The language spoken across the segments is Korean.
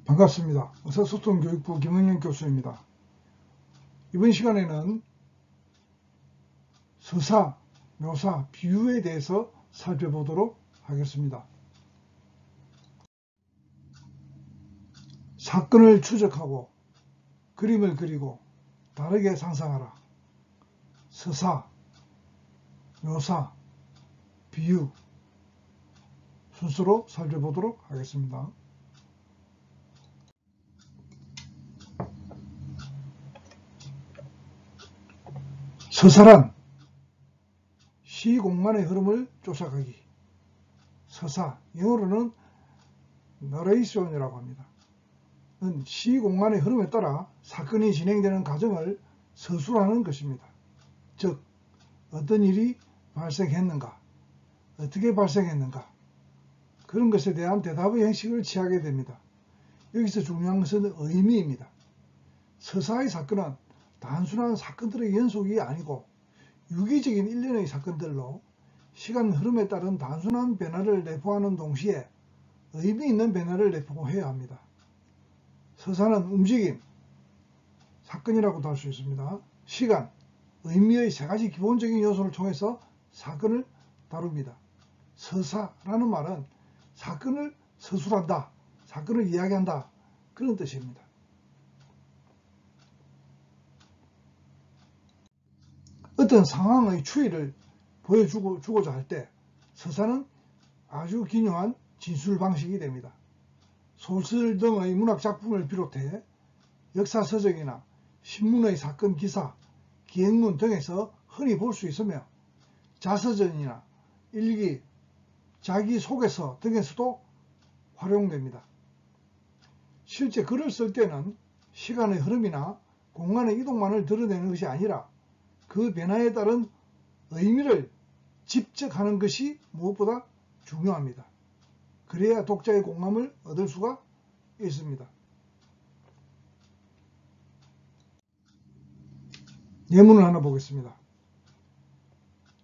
반갑습니다. 의사소통교육부 김은영 교수입니다. 이번 시간에는 서사, 묘사, 비유에 대해서 살펴보도록 하겠습니다. 사건을 추적하고 그림을 그리고 다르게 상상하라. 서사, 묘사, 비유 순서로 살펴보도록 하겠습니다. 서사란 시공간의 흐름을 쫓아가기. 서사, 영어로는 너레이션이라고 합니다. 시공간의 흐름에 따라 사건이 진행되는 과정을 서술하는 것입니다. 즉, 어떤 일이 발생했는가, 어떻게 발생했는가, 그런 것에 대한 대답의 형식을 취하게 됩니다. 여기서 중요한 것은 의미입니다. 서사의 사건은 단순한 사건들의 연속이 아니고 유기적인 일련의 사건들로 시간 흐름에 따른 단순한 변화를 내포하는 동시에 의미 있는 변화를 내포해야 합니다. 서사는 움직임, 사건이라고도 할 수 있습니다. 시간, 의미의 세 가지 기본적인 요소를 통해서 사건을 다룹니다. 서사라는 말은 사건을 서술한다, 사건을 이야기한다, 그런 뜻입니다. 어떤 상황의 추이를 보여주고자 할 때 서사는 아주 기묘한 진술 방식이 됩니다. 소설 등의 문학 작품을 비롯해 역사서적이나 신문의 사건 기사, 기행문 등에서 흔히 볼 수 있으며 자서전이나 일기, 자기소개서 등에서도 활용됩니다. 실제 글을 쓸 때는 시간의 흐름이나 공간의 이동만을 드러내는 것이 아니라 그 변화에 따른 의미를 집적하는 것이 무엇보다 중요합니다. 그래야 독자의 공감을 얻을 수가 있습니다. 예문을 하나 보겠습니다.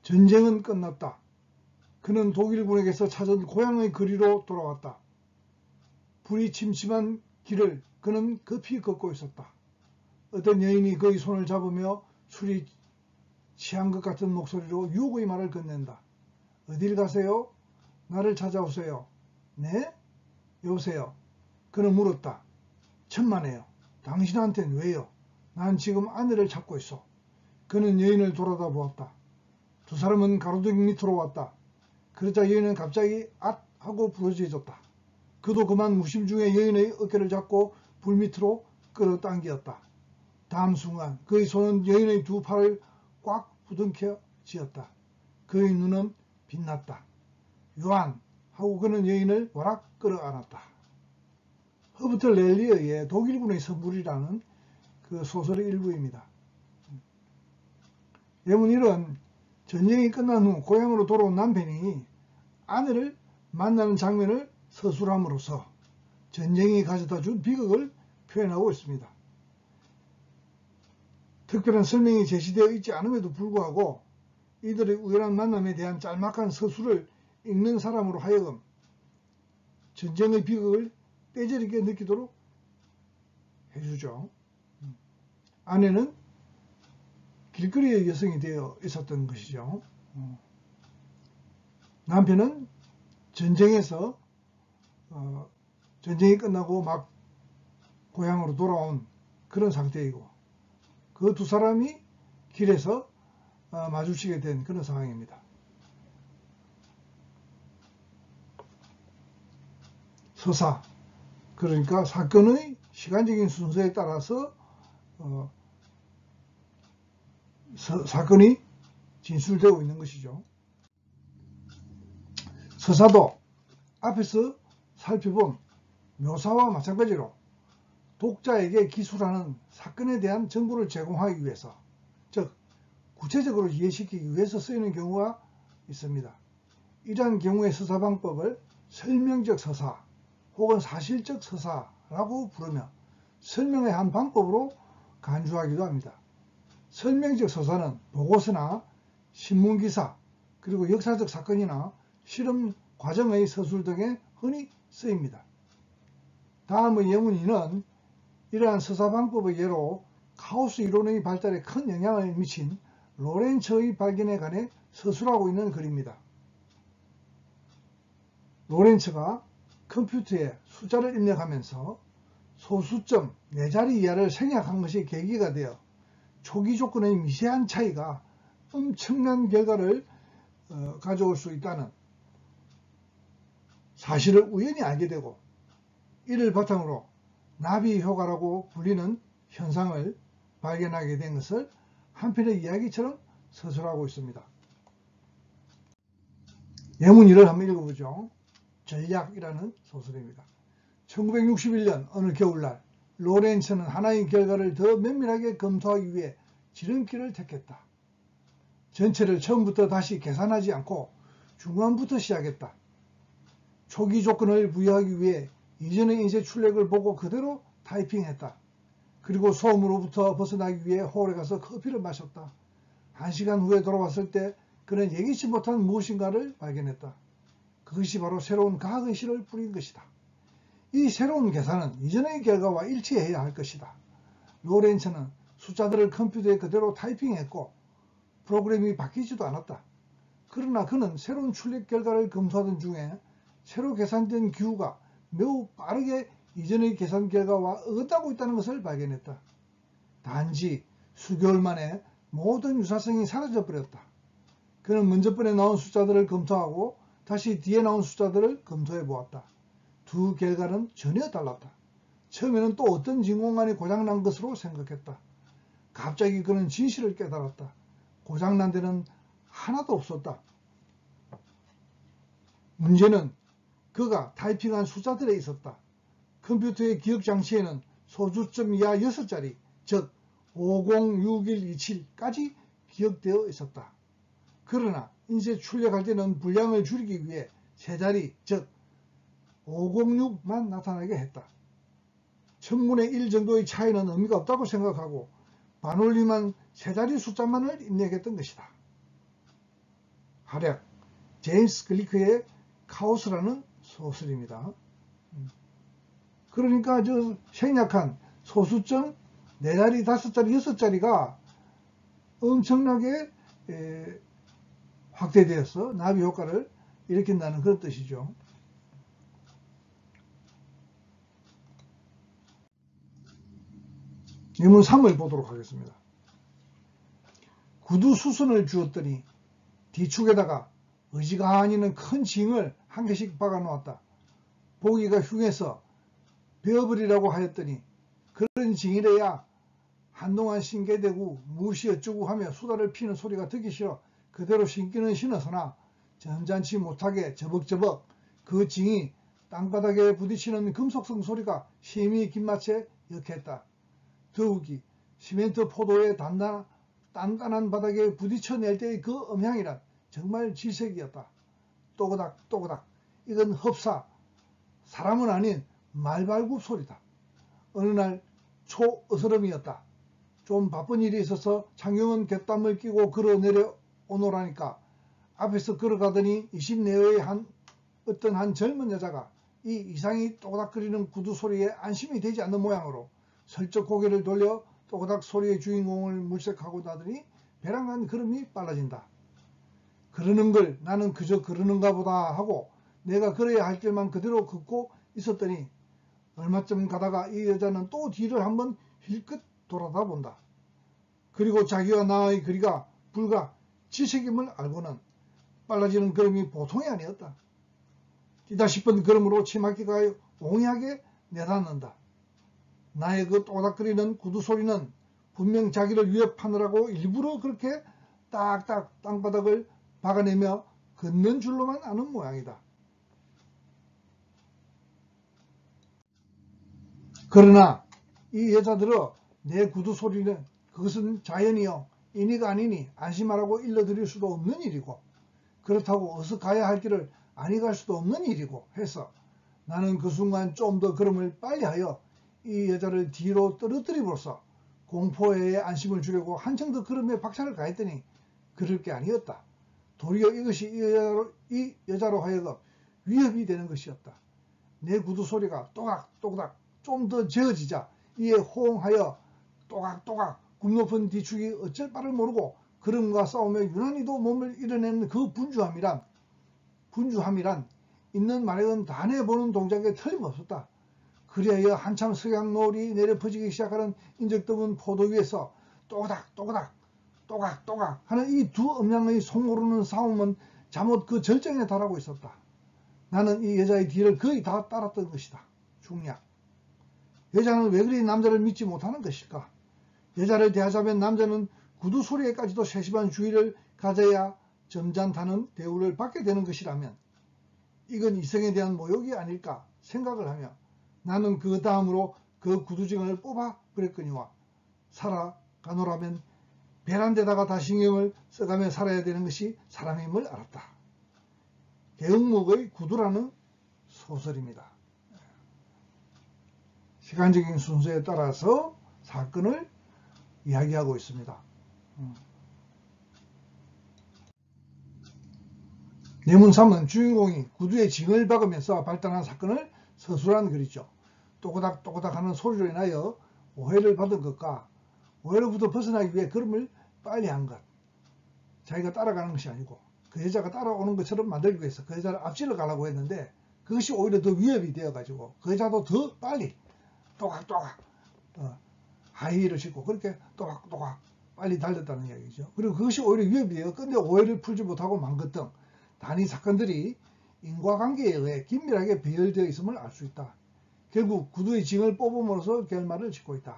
전쟁은 끝났다. 그는 독일군에게서 찾은 고향의 거리로 돌아왔다. 불이 침침한 길을 그는 급히 걷고 있었다. 어떤 여인이 그의 손을 잡으며 술이 취한 것 같은 목소리로 유혹의 말을 건넨다. 어딜 가세요? 나를 찾아오세요. 네? 여보세요? 그는 물었다. 천만에요. 당신한텐 왜요? 난 지금 아내를 찾고 있어. 그는 여인을 돌아다 보았다. 두 사람은 가로등 밑으로 왔다. 그러자 여인은 갑자기 앗 하고 부러져졌다. 그도 그만 무심 중에 여인의 어깨를 잡고 불 밑으로 끌어당겼다. 다음 순간 그의 손은 여인의 두 팔을 꽉 부둥켜 쥐었다. 그의 눈은 빛났다. 요한 하고 그는 여인을 와락 끌어안았다. 허버트 렐리어의 독일군의 선물이라는 그 소설의 일부입니다. 예문 1은 전쟁이 끝난 후 고향으로 돌아온 남편이 아내를 만나는 장면을 서술함으로써 전쟁이 가져다 준 비극을 표현하고 있습니다. 특별한 설명이 제시되어 있지 않음에도 불구하고 이들의 우연한 만남에 대한 짤막한 서술을 읽는 사람으로 하여금 전쟁의 비극을 뼈저리게 느끼도록 해주죠. 아내는 길거리의 여성이 되어 있었던 것이죠. 남편은 전쟁에서 전쟁이 끝나고 막 고향으로 돌아온 그런 상태이고 그 두 사람이 길에서 마주치게 된 그런 상황입니다. 서사, 그러니까 사건의 시간적인 순서에 따라서 사건이 진술되고 있는 것이죠. 서사도 앞에서 살펴본 묘사와 마찬가지로 독자에게 기술하는 사건에 대한 정보를 제공하기 위해서, 즉 구체적으로 이해시키기 위해서 쓰이는 경우가 있습니다. 이러한 경우의 서사 방법을 설명적 서사 혹은 사실적 서사라고 부르며 설명의 한 방법으로 간주하기도 합니다. 설명적 서사는 보고서나 신문기사, 그리고 역사적 사건이나 실험 과정의 서술 등에 흔히 쓰입니다. 다음의 예문이는 이러한 서사방법의 예로 카오스 이론의 발달에 큰 영향을 미친 로렌츠의 발견에 관해 서술하고 있는 글입니다. 로렌츠가 컴퓨터에 숫자를 입력하면서 소수점 4자리 이하를 생략한 것이 계기가 되어 초기 조건의 미세한 차이가 엄청난 결과를 가져올 수 있다는 사실을 우연히 알게 되고, 이를 바탕으로 나비 효과라고 불리는 현상을 발견하게 된 것을 한편의 이야기처럼 서술하고 있습니다. 예문일을 한번 읽어보죠. 전략이라는 소설입니다. 1961년 어느 겨울날 로렌츠는 하나의 결과를 더 면밀하게 검토하기 위해 지름길을 택했다. 전체를 처음부터 다시 계산하지 않고 중간부터 시작했다. 초기 조건을 부여하기 위해 이전의 인쇄 출력을 보고 그대로 타이핑했다. 그리고 소음으로부터 벗어나기 위해 홀에 가서 커피를 마셨다. 1시간 후에 돌아왔을 때 그는 예기치 못한 무엇인가를 발견했다. 그것이 바로 새로운 과학의 씨를 뿌린 것이다. 이 새로운 계산은 이전의 결과와 일치해야 할 것이다. 로렌츠는 숫자들을 컴퓨터에 그대로 타이핑했고 프로그램이 바뀌지도 않았다. 그러나 그는 새로운 출력 결과를 검토하던 중에 새로 계산된 기후가 매우 빠르게 이전의 계산 결과와 어긋나고 있다는 것을 발견했다. 단지 수개월 만에 모든 유사성이 사라져버렸다. 그는 먼저 번에 나온 숫자들을 검토하고 다시 뒤에 나온 숫자들을 검토해 보았다. 두 결과는 전혀 달랐다. 처음에는 또 어떤 진공관이 고장난 것으로 생각했다. 갑자기 그는 진실을 깨달았다. 고장난 데는 하나도 없었다. 문제는 그가 타이핑한 숫자들에 있었다. 컴퓨터의 기억장치에는 소수점 이하 6자리, 즉 506127까지 기억되어 있었다. 그러나 인쇄 출력할 때는 분량을 줄이기 위해 3자리, 즉 506만 나타나게 했다. 1000분의 1 정도의 차이는 의미가 없다고 생각하고 반올림한 3자리 숫자만을 입력했던 것이다. 활약, 제임스 클리크의 카오스라는 소설입니다. 그러니까 저 생략한 소수점 4자리, 5자리, 6자리가 엄청나게 확대되어서 나비 효과를 일으킨다는 그런 뜻이죠. 예문 3을 보도록 하겠습니다. 구두 수선을 주었더니 뒤축에다가 의지가하니는 큰 징을 한 개씩 박아 놓았다. 보기가 흉해서 베어버리라고 하였더니 그런 징이래야 한동안 신게되고 무엇이 어쩌고 하며 수다를 피는 소리가 듣기 싫어 그대로 신기는 신었으나 점잖지 못하게 저벅저벅 그 징이 땅바닥에 부딪히는 금속성 소리가 심히 긴마채 역했다. 더욱이 시멘트 포도의 단단한 바닥에 부딪혀낼 때의 그 음향이란 정말 질색이었다. 또그닥 또그닥 이건 흡사 사람은 아닌 말발굽 소리다. 어느 날 초어스름이었다. 좀 바쁜 일이 있어서 장경은 갯땀을 끼고 걸어 내려오노라니까 앞에서 걸어가더니 20내외의 어떤 한 젊은 여자가 이 이상이 또그닥거리는 구두 소리에 안심이 되지 않는 모양으로 슬쩍 고개를 돌려 또그닥 소리의 주인공을 물색하고 나더니 배랑간 걸음이 빨라진다. 그러는 걸 나는 그저 그러는가 보다 하고 내가 걸어야 할 길만 그대로 걷고 있었더니 얼마쯤 가다가 이 여자는 또 뒤를 한번 힐끗 돌아다 본다. 그리고 자기와 나의 거리가 불과 지색임을 알고는 빨라지는 걸음이 보통이 아니었다. 뛰다 싶은 걸음으로 치마기가 옹이하게 내닫는다. 나의 그 또닥거리는 구두 소리는 분명 자기를 위협하느라고 일부러 그렇게 딱딱 땅바닥을 박아내며 걷는 줄로만 아는 모양이다. 그러나 이 여자들어 내 구두 소리는 그것은 자연이요 인의가 아니니 안심하라고 일러드릴 수도 없는 일이고 그렇다고 어서 가야 할 길을 아니 갈 수도 없는 일이고 해서 나는 그 순간 좀 더 걸음을 빨리 하여 이 여자를 뒤로 떨어뜨림으로써 공포에 안심을 주려고 한층 더 걸음에 박차를 가했더니 그럴 게 아니었다. 도리어 이것이 이 여자로 하여금 위협이 되는 것이었다. 내 구두 소리가 또각또각 좀 더 재어지자 이에 호응하여 또각또각 굽 높은 뒤축이 어쩔 바를 모르고 걸음과 싸우며 유난히도 몸을 이뤄내는 그 분주함이란 있는 말에는 다 내보는 동작에 틀림없었다. 그리하여 한참 석양 노을이 내려 퍼지기 시작하는 인적 드문 포도 위에서 또각또각 또각또각 하는 이 두 음량의 송오르는 싸움은 잠옷 그 절정에 달하고 있었다. 나는 이 여자의 뒤를 거의 다 따랐던 것이다. 중략. 여자는 왜 그리 남자를 믿지 못하는 것일까? 여자를 대하자면 남자는 구두 소리에까지도 세심한 주의를 가져야 점잖다는 대우를 받게 되는 것이라면 이건 이성에 대한 모욕이 아닐까 생각을 하며 나는 그 다음으로 그 구두증을 뽑아 버렸거니와 살아가노라면 베란데다가 다 신경을 써가며 살아야 되는 것이 사람임을 알았다. 개응목의 구두라는 소설입니다. 시간적인 순서에 따라서 사건을 이야기하고 있습니다. 예문 3은 주인공이 구두에 징을 박으면서 발단한 사건을 서술한 글이죠. 또고닥또고닥 하는 소리로 인하여 오해를 받은 것과 오해로부터 벗어나기 위해 걸음을 빨리 한 것. 자기가 따라가는 것이 아니고 그 여자가 따라오는 것처럼 만들기 위해서 그 여자를 앞질러 가려고 했는데 그것이 오히려 더 위협이 되어가지고 그 여자도 더 빨리 또각또각 하이힐을 신고 그렇게 또각또각 빨리 달렸다는 이야기죠. 그리고 그것이 오히려 위협이 되어 근데 오해를 풀지 못하고 만 것 등 단위 사건들이 인과관계에 의해 긴밀하게 배열되어 있음을 알 수 있다. 결국 구두의 징을 뽑음으로써 결말을 짓고 있다.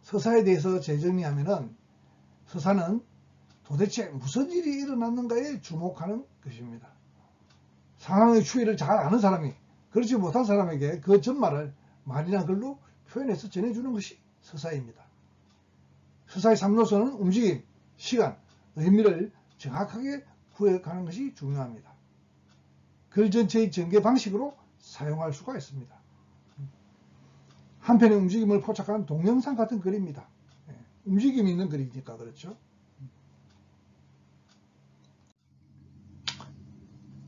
서사에 대해서 재정리하면은 서사는 도대체 무슨 일이 일어났는가에 주목하는 것입니다. 상황의 추이를 잘 아는 사람이 그렇지 못한 사람에게 그 전말을 말이나 글로 표현해서 전해주는 것이 서사입니다. 서사의 3요소는 움직임, 시간, 의미를 정확하게 부여가는 것이 중요합니다. 글 전체의 전개 방식으로 사용할 수가 있습니다. 한편의 움직임을 포착한 동영상 같은 글입니다. 움직임이 있는 글이니까 그렇죠.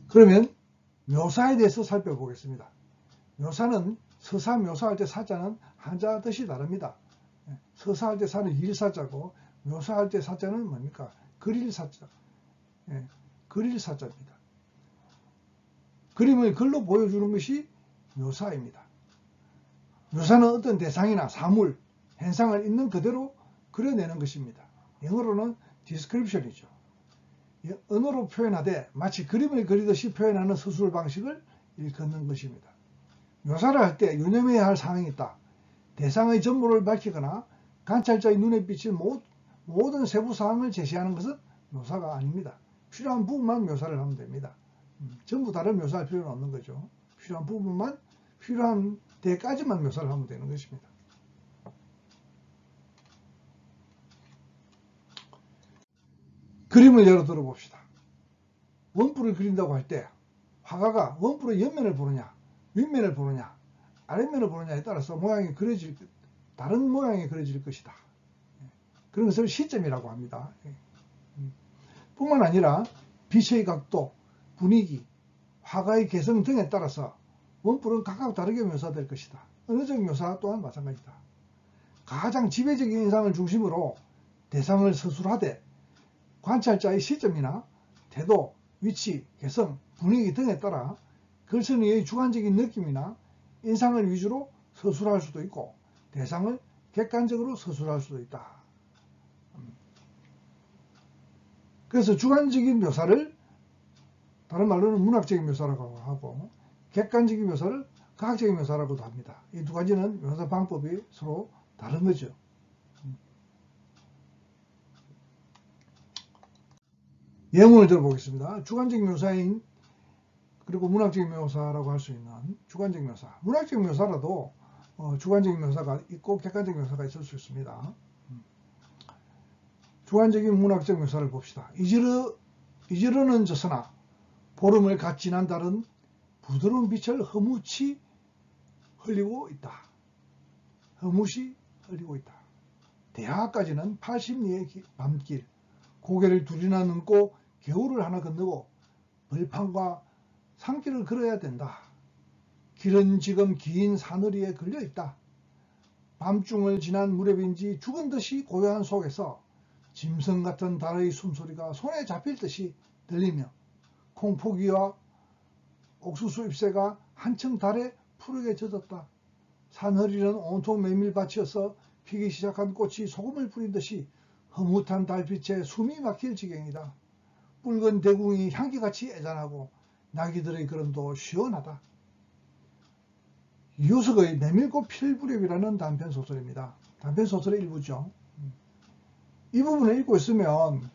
그러면 묘사에 대해서 살펴보겠습니다. 묘사는 서사 묘사할 때 사자는 한자 뜻이 다릅니다. 서사할 때 사는 일사자고 묘사할 때 사자는 뭡니까? 그릴 사자. 그릴 사자입니다. 그림을 글로 보여주는 것이 묘사입니다. 묘사는 어떤 대상이나 사물, 현상을 있는 그대로 그려내는 것입니다. 영어로는 description이죠. 언어로 표현하되 마치 그림을 그리듯이 표현하는 서술 방식을 일컫는 것입니다. 묘사를 할 때 유념해야 할 사항이 있다. 대상의 전모를 밝히거나 관찰자의 눈에 비칠 모든 세부 사항을 제시하는 것은 묘사가 아닙니다. 필요한 부분만 묘사를 하면 됩니다. 전부 다를 묘사할 필요는 없는 거죠. 필요한 부분만 필요한 데까지만 묘사를 하면 되는 것입니다. 그림을 예로 들어봅시다. 원뿔을 그린다고 할 때 화가가 원뿔의 옆면을 보느냐 윗면을 보느냐 아랫면을 보느냐에 따라서 다른 모양이 그려질 것이다. 그런 것을 시점이라고 합니다. 뿐만 아니라 빛의 각도, 분위기, 화가의 개성 등에 따라서 원뿔은 각각 다르게 묘사될 것이다. 언어적 묘사 또한 마찬가지다. 가장 지배적인 인상을 중심으로 대상을 서술하되 관찰자의 시점이나 태도, 위치, 개성, 분위기 등에 따라 글쓴이의 주관적인 느낌이나 인상을 위주로 서술할 수도 있고 대상을 객관적으로 서술할 수도 있다. 그래서 주관적인 묘사를 다른 말로는 문학적인 묘사라고 하고 객관적인 묘사를 과학적인 묘사라고도 합니다. 이 두 가지는 묘사 방법이 서로 다른 거죠. 예문을 들어보겠습니다. 주관적인 묘사인 그리고 문학적인 묘사라고 할 수 있는 주관적인 묘사. 문학적인 묘사라도 주관적인 묘사가 있고 객관적인 묘사가 있을 수 있습니다. 주관적인 문학적 묘사를 봅시다. 이지르는 젖으나 보름을 갓 지난 달은 부드러운 빛을 허무치 흘리고 있다. 허무시 흘리고 있다. 대하까지는 80리의 밤길, 고개를 둘이나 넘고 겨울을 하나 건너고 벌판과 산길을 걸어야 된다. 길은 지금 긴 사늘이에 걸려 있다. 밤중을 지난 무렵인지 죽은 듯이 고요한 속에서 짐승 같은 달의 숨소리가 손에 잡힐 듯이 들리며 콩포기와 옥수수 잎새가 한층 달에 푸르게 젖었다. 산허리는 온통 메밀밭이어서 피기 시작한 꽃이 소금을 뿌린 듯이 흐뭇한 달빛에 숨이 막힐 지경이다. 붉은 대궁이 향기같이 애잔하고 나귀들의 걸음도 시원하다. 이효석의 메밀꽃 필부렵이라는 단편소설입니다. 단편소설의 일부죠. 이 부분을 읽고 있으면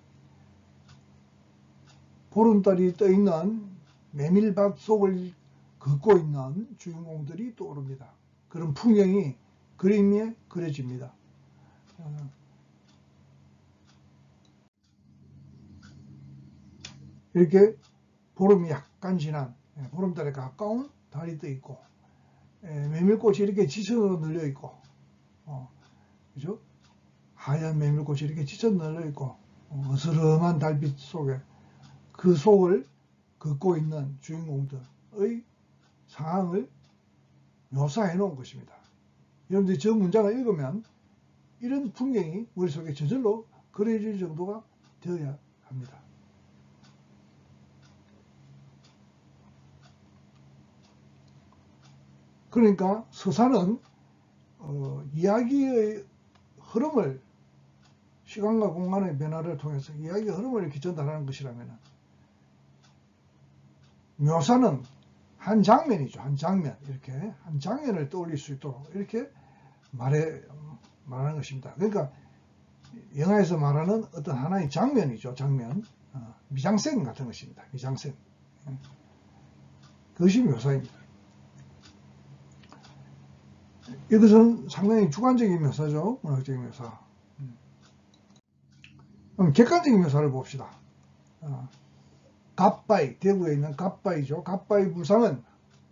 보름달이 떠있는 메밀밭 속을 걷고 있는 주인공들이 떠오릅니다. 그런 풍경이 그림에 그려집니다. 이렇게 보름이 약간 지난 보름달에 가까운 달이 떠 있고 메밀꽃이 이렇게 지쳐 널려 있고 그죠? 하얀 메밀꽃이 이렇게 지쳐 널려 있고 어스름한 달빛 속에 그 속을 걷고 있는 주인공들의 상황을 묘사해 놓은 것입니다. 여러분들이 저 문장을 읽으면 이런 풍경이 머릿속에 저절로 그려질 정도가 되어야 합니다. 그러니까 서사는 이야기의 흐름을 시간과 공간의 변화를 통해서 이야기의 흐름을 이렇게 전달하는 것이라면 묘사는 한 장면이죠. 한 장면. 이렇게 한 장면을 떠올릴 수 있도록 이렇게 말하는 것입니다. 그러니까 영화에서 말하는 어떤 하나의 장면이죠. 장면. 미장센 같은 것입니다. 미장센. 그것이 묘사입니다. 이것은 상당히 주관적인 묘사죠. 문학적인 묘사. 그럼 객관적인 묘사를 봅시다. 갓바위, 대구에 있는 갓바위죠. 갓바위 불상은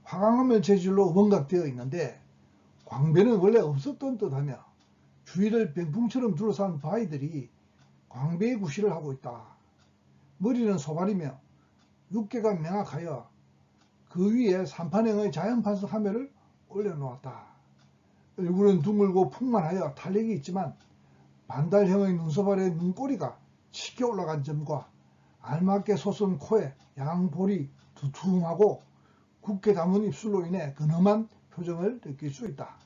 화강암을 재질로 원각되어 있는데 광배는 원래 없었던 듯하며 주위를 병풍처럼 둘러싼 바위들이 광배의 구실을 하고 있다. 머리는 소발이며 육계가 명확하여 그 위에 삼판형의 자연판석 하면을 올려놓았다. 얼굴은 둥글고 풍만하여 탄력이 있지만 반달형의 눈썹 아래 눈꼬리가 짙게 올라간 점과 알맞게 솟은 코에 양볼이 두툼하고 굳게 담은 입술로 인해 근엄한 표정을 느낄 수 있다.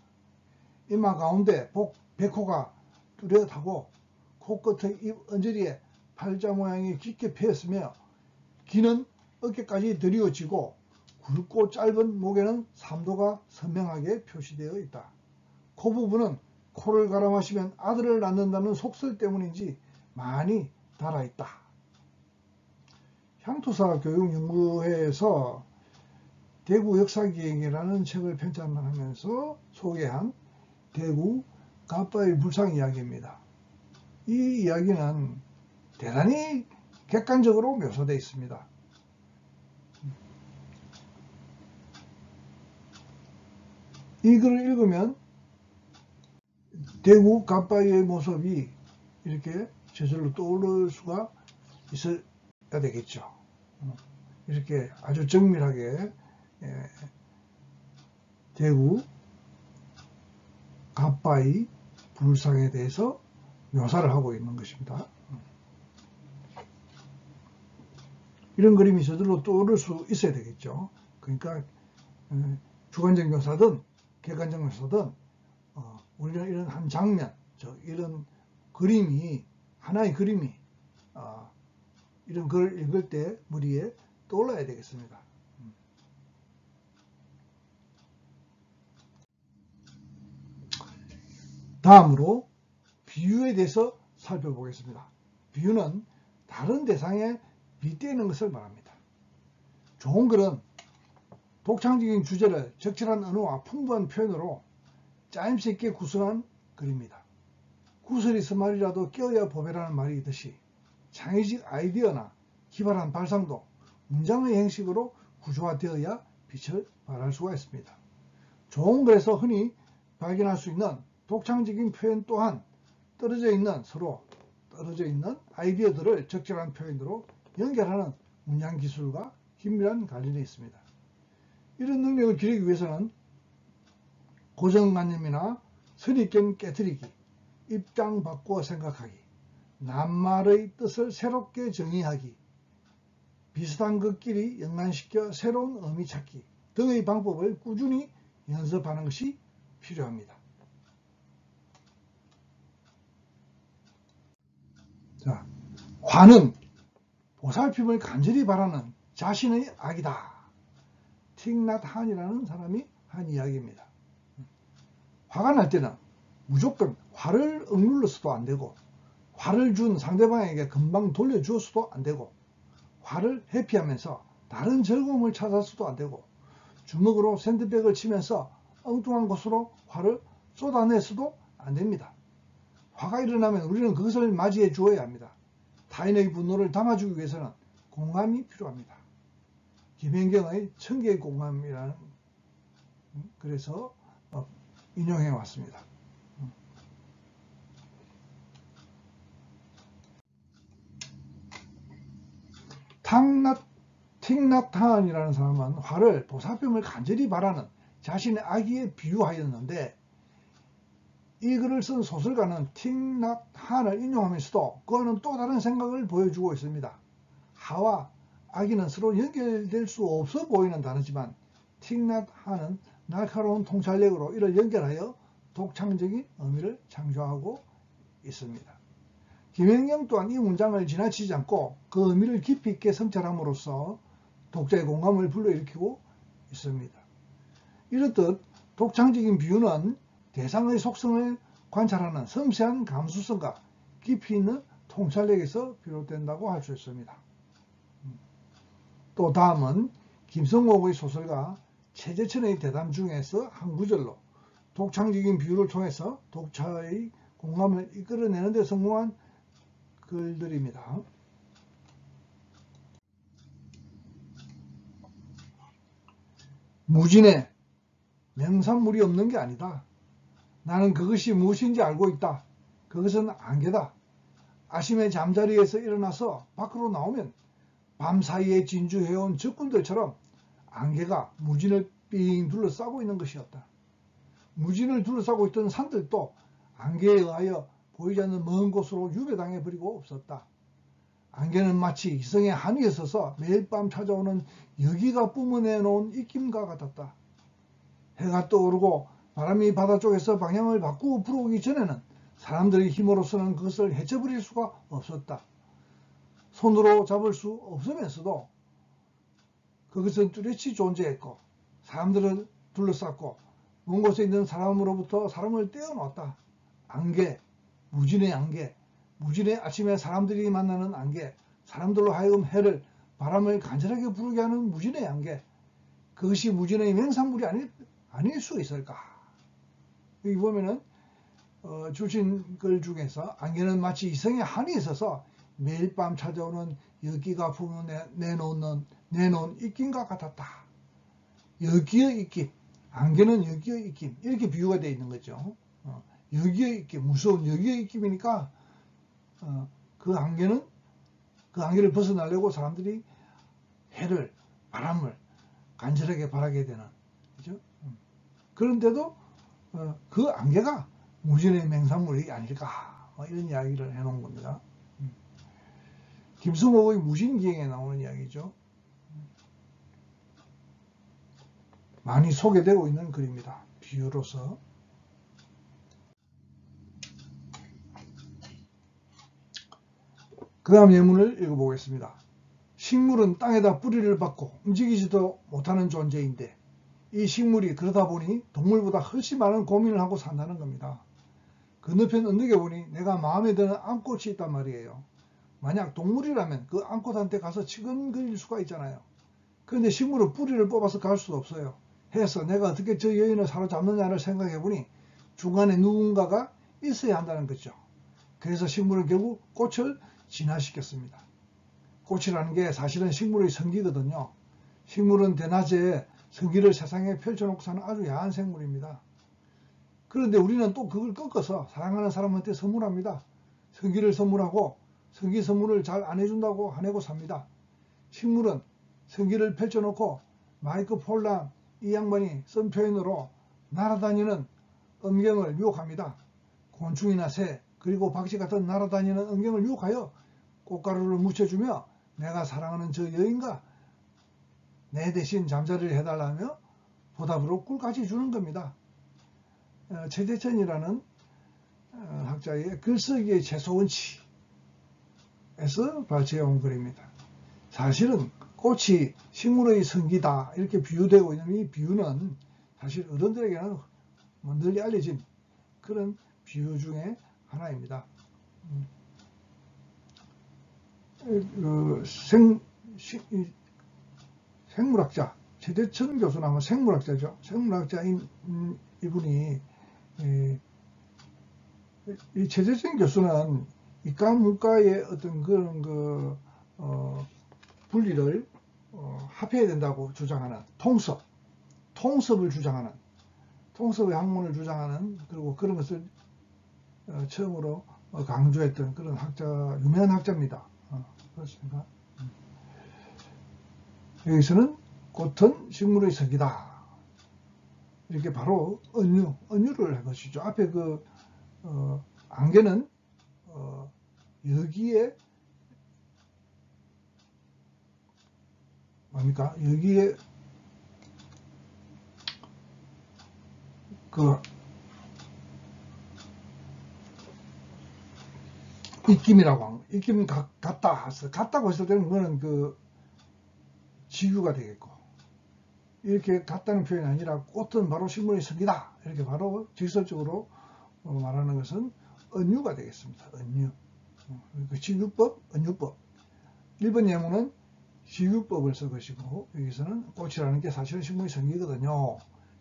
이마 가운데 백호가 뚜렷하고 코끝의 입 언저리에 팔자 모양이 깊게 패였으며 귀는 어깨까지 드리워지고 굵고 짧은 목에는 삼도가 선명하게 표시되어 있다. 코 부분은 코를 갈아 마시면 아들을 낳는다는 속설 때문인지 많이 달아있다. 향토사 교육연구회에서 대구 역사기행이라는 책을 편찬하면서 소개한 대구 갓바위 불상 이야기입니다. 이 이야기는 대단히 객관적으로 묘사되어 있습니다. 이 글을 읽으면 대구 갓바위의 모습이 이렇게 저절로 떠오를 수가 있어야 되겠죠. 이렇게 아주 정밀하게 대구 갓바위 불상에 대해서 묘사를 하고 있는 것입니다. 이런 그림이 저절로 떠오를 수 있어야 되겠죠. 그러니까 주관적 묘사든 객관적 묘사든 우리는 이런 한 장면, 이런 그림이 하나의 그림이 이런 글을 읽을 때 머리에 떠올라야 되겠습니다. 다음으로 비유에 대해서 살펴보겠습니다. 비유는 다른 대상에 빗대는 것을 말합니다. 좋은 글은 독창적인 주제를 적절한 언어와 풍부한 표현으로 짜임새 있게 구성한 글입니다. 구설이 서말이라도 껴야 보배라는 말이 있듯이 창의적 아이디어나 기발한 발상도 문장의 형식으로 구조화되어야 빛을 발할 수가 있습니다. 좋은 글에서 흔히 발견할 수 있는 독창적인 표현 또한 서로 떨어져 있는 아이디어들을 적절한 표현으로 연결하는 문장 기술과 긴밀한 관련이 있습니다. 이런 능력을 기르기 위해서는 고정관념이나 선입견 깨트리기, 입장 바꾸어 생각하기, 낱말의 뜻을 새롭게 정의하기, 비슷한 것끼리 연관시켜 새로운 의미 찾기 등의 방법을 꾸준히 연습하는 것이 필요합니다. 자, 화는 보살핌을 간절히 바라는 자신의 악이다. 틱낫 한이라는 사람이 한 이야기입니다. 화가 날 때는 무조건 화를 억눌러서도 안 되고, 화를 준 상대방에게 금방 돌려주어서도 안 되고, 화를 회피하면서 다른 즐거움을 찾아서도 안 되고, 주먹으로 샌드백을 치면서 엉뚱한 곳으로 화를 쏟아내서도 안 됩니다. 화가 일어나면 우리는 그것을 맞이해 주어야 합니다. 타인의 분노를 담아주기 위해서는 공감이 필요합니다. 김연경의 천개의 공감이라는, 그래서 인용해 왔습니다. 틱낫한이라는 사람은 화를 보살핌을 간절히 바라는 자신의 악의에 비유하였는데, 이 글을 쓴 소설가는 틱낫한을 인용하면서도 그와는 또 다른 생각을 보여주고 있습니다. 하와 악의는 서로 연결될 수 없어 보이는 단어지만 틱낫한은 날카로운 통찰력으로 이를 연결하여 독창적인 의미를 창조하고 있습니다. 김연경 또한 이 문장을 지나치지 않고 그 의미를 깊이 있게 성찰함으로써 독자의 공감을 불러일으키고 있습니다. 이렇듯 독창적인 비유는 대상의 속성을 관찰하는 섬세한 감수성과 깊이 있는 통찰력에서 비롯된다고 할 수 있습니다. 또 다음은 김성옥의 소설가 최재천의 대담 중에서 한 구절로 독창적인 비유를 통해서 독자의 공감을 이끌어내는 데 성공한 글들입니다. 무진에 명산물이 없는 게 아니다. 나는 그것이 무엇인지 알고 있다. 그것은 안개다. 아침에 잠자리에서 일어나서 밖으로 나오면 밤사이에 진주해온 적군들처럼 안개가 무진을 삥 둘러싸고 있는 것이었다. 무진을 둘러싸고 있던 산들도 안개에 의하여 보이지 않는 먼 곳으로 유배당해 버리고 없었다. 안개는 마치 이성의 한위에 서서 매일 밤 찾아오는 여기가 뿜어내 놓은 입김과 같았다. 해가 떠오르고 바람이 바다 쪽에서 방향을 바꾸고 불어오기 전에는 사람들의 힘으로서는 그것을 헤쳐버릴 수가 없었다. 손으로 잡을 수 없으면서도 그것은 뚜렷이 존재했고 사람들을 둘러쌌고 먼 곳에 있는 사람으로부터 사람을 떼어놓았다. 안개, 무진의 안개, 무진의 아침에 사람들이 만나는 안개, 사람들로 하여금 해를, 바람을 간절하게 부르게 하는 무진의 안개, 그것이 무진의 맹산물이 아닐 수 있을까? 여기 보면은 주신 글 중에서 안개는 마치 이성의 한이 있어서 매일 밤 찾아오는 여기가 품어 내놓은 입김과 같았다. 여기의 입김, 안개는 여기의 입김, 이렇게 비유가 되어 있는 거죠. 여기의 입김, 무서운 여기의 입김이니까 그 안개를 벗어나려고 사람들이 해를, 바람을 간절하게 바라게 되는, 그죠? 그런데도 그 안개가 무진의 맹산물이 아닐까, 이런 이야기를 해놓은 겁니다. 김성옥의 무신기행에 나오는 이야기죠. 많이 소개되고 있는 글입니다. 비유로서. 그 다음 예문을 읽어보겠습니다. 식물은 땅에다 뿌리를 박고 움직이지도 못하는 존재인데 이 식물이 그러다 보니 동물보다 훨씬 많은 고민을 하고 산다는 겁니다. 건너편 언덕에 보니 내가 마음에 드는 암꽃이 있단 말이에요. 만약 동물이라면 그 암꽃한테 가서 치근거릴 수가 있잖아요. 그런데 식물은 뿌리를 뽑아서 갈 수도 없어요. 해서 내가 어떻게 저 여인을 사로잡느냐를 생각해 보니 중간에 누군가가 있어야 한다는 거죠. 그래서 식물은 결국 꽃을 진화시켰습니다. 꽃이라는 게 사실은 식물의 성기거든요. 식물은 대낮에 성기를 세상에 펼쳐놓고 사는 아주 야한 생물입니다. 그런데 우리는 또 그걸 꺾어서 사랑하는 사람한테 선물합니다. 성기를 선물하고 성기 선물을 잘 안 해준다고 화내고 삽니다. 식물은 성기를 펼쳐놓고 마이크 폴란, 이 양반이 쓴 표현으로 날아다니는 음경을 유혹합니다. 곤충이나 새 그리고 박쥐 같은 날아다니는 음경을 유혹하여 꽃가루를 묻혀주며 내가 사랑하는 저 여인과 내 대신 잠자리를 해달라며 보답으로 꿀까지 주는 겁니다. 최재천이라는 학자의 글쓰기의 최소원치에서 발췌해온 글입니다. 사실은 꽃이 식물의 성기다 이렇게 비유되고 있는 이 비유는 사실 어른들에게는 널리 알려진 그런 비유 중에 하나입니다. 생물학자 최재천 교수는 아마 생물학자죠. 생물학자인 이분이 이 최재천 교수는 이과 문과의 어떤 그런 분리를 합해야 된다고 주장하는 통섭을 주장하는 통섭의 학문을 주장하는 그리고 그런 것을 처음으로 강조했던 그런 유명한 학자입니다. 그렇습니까? 여기서는 꽃은 식물의 성이다. 이렇게 바로 은유를 한 것이죠. 앞에 안개는 여기에 뭡니까? 여기에 입김이라고 하는 입김 같다고 했을 때는 그거는 지규가 되겠고 이렇게 같다는 표현이 아니라 꽃은 바로 식물의 성이다 이렇게 바로 직설적으로 말하는 것은 은유가 되겠습니다. 은유. 지규법, 은유법. 1번 예문은 지규법을 쓴 것이고 여기서는 꽃이라는 게 사실은 식물의 성이거든요.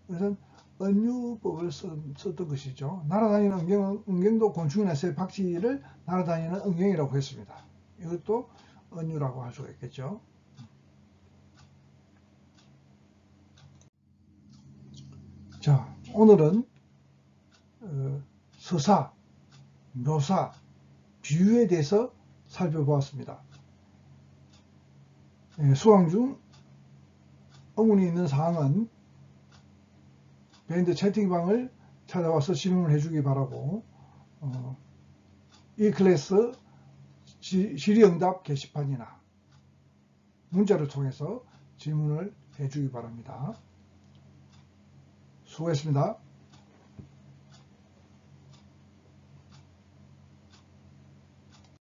그래서 은유법을 썼던 것이죠. 날아다니는 은경도 곤충이나 새, 박쥐를 날아다니는 은경이라고 했습니다. 이것도 은유라고 할 수가 있겠죠. 자, 오늘은 서사, 묘사, 비유에 대해서 살펴보았습니다. 수강 중 의문이 있는 사항은 밴드 채팅방을 찾아와서 질문을 해주기 바라고 이 클래스 질의응답 게시판이나 문자를 통해서 질문을 해주기 바랍니다. 수고했습니다.